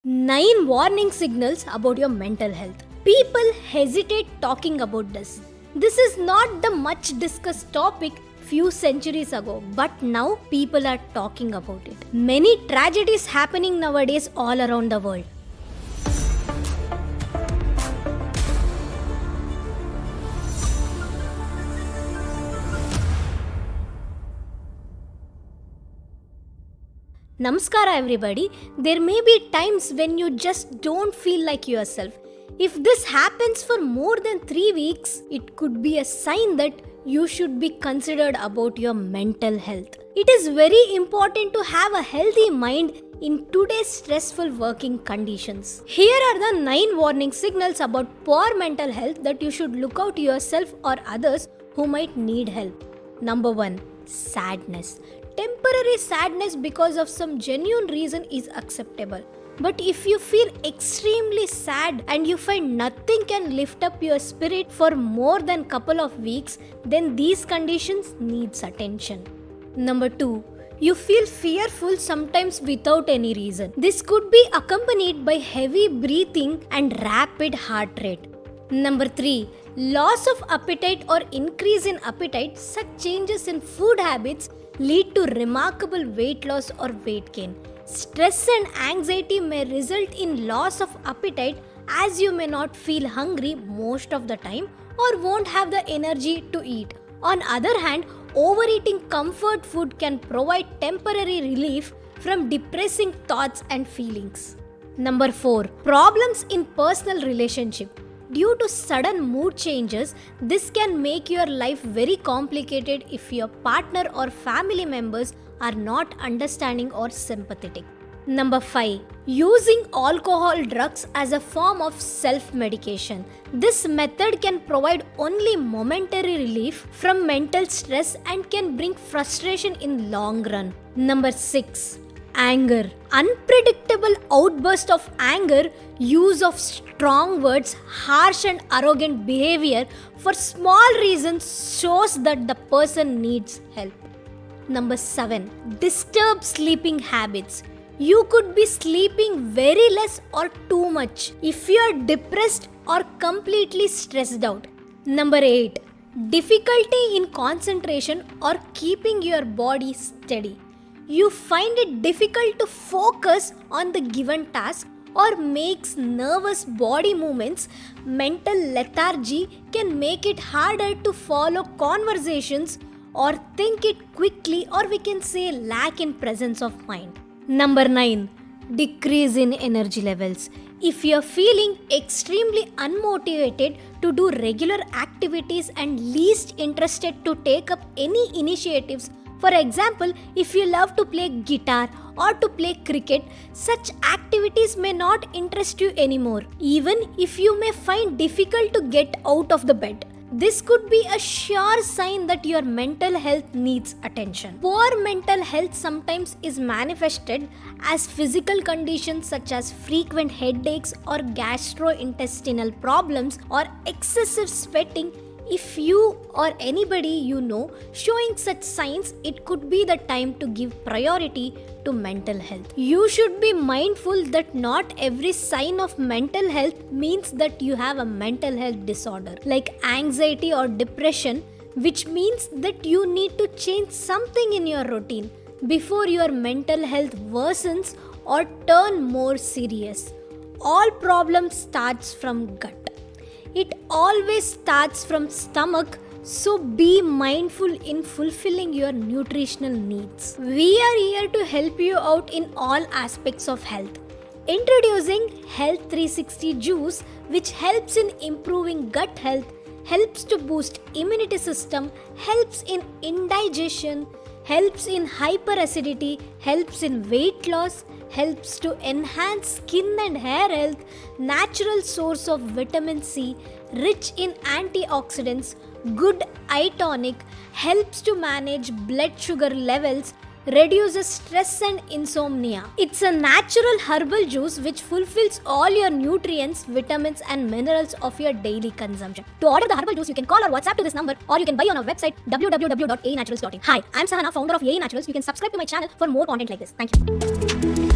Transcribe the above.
9 warning signals about your mental health. People hesitate talking about this. This is not the much discussed topic few centuries ago, but now people are talking about it. Many tragedies happening nowadays all around the world. Namaskara everybody. There may be times when you just don't feel like yourself. If this happens for more than 3 weeks, it could be a sign that you should be considered about your mental health. It is very important to have a healthy mind in today's stressful working conditions. Here are the 9 warning signals about poor mental health that you should look out yourself or others who might need help. Number 1. Sadness. Temporary sadness because of some genuine reason is acceptable. But if you feel extremely sad and you find nothing can lift up your spirit for more than couple of weeks, then these conditions needs attention. Number 2. You feel fearful sometimes without any reason. This could be accompanied by heavy breathing and rapid heart rate. Number 3. Loss of appetite or increase in appetite. Such changes in food habits lead to remarkable weight loss or weight gain. Stress and anxiety may result in loss of appetite, as you may not feel hungry most of the time or won't have the energy to eat. On other hand, overeating comfort food can provide temporary relief from depressing thoughts and feelings. Number 4. Problems in personal relationship. Due to sudden mood changes, this can make your life very complicated if your partner or family members are not understanding or sympathetic. Number 5. Using alcohol drugs as a form of self-medication. This method can provide only momentary relief from mental stress and can bring frustration in long run. Number 6. Anger. Unpredictable outburst of anger, use of strong words, harsh and arrogant behavior for small reasons shows that the person needs help. Number 7. Disturbed sleeping habits. You could be sleeping very less or too much if you are depressed or completely stressed out. Number 8. Difficulty in concentration or keeping your body steady. You find it difficult to focus on the given task or makes nervous body movements. Mental lethargy can make it harder to follow conversations or think it quickly, or we can say lack in presence of mind. Number 9. Decrease in energy levels. If you are feeling extremely unmotivated to do regular activities and least interested to take up any initiatives, for example, if you love to play guitar or to play cricket, such activities may not interest you anymore, even if you may find difficult to get out of the bed. This could be a sure sign that your mental health needs attention. Poor mental health sometimes is manifested as physical conditions such as frequent headaches or gastrointestinal problems or excessive sweating. If you or anybody you know showing such signs, it could be the time to give priority to mental health. You should be mindful that not every sign of mental health means that you have a mental health disorder like anxiety or depression, which means that you need to change something in your routine before your mental health worsens or turn more serious. All problems starts from gut. It always starts from stomach, so be mindful in fulfilling your nutritional needs. We are here to help you out in all aspects of health. Introducing Health 360 Juice, which helps in improving gut health, helps to boost immunity system, helps in indigestion, helps in hyperacidity, helps in weight loss, helps to enhance skin and hair health, natural source of vitamin C, rich in antioxidants, good eye tonic, helps to manage blood sugar levels, reduces stress and insomnia. It's a natural herbal juice which fulfills all your nutrients, vitamins and minerals of your daily consumption. To order the herbal juice, you can call or WhatsApp to this number, or you can buy on our website www.aenaturals.in. Hi, I'm Sahana, founder of AE Naturals. You can subscribe to my channel for more content like this. Thank you.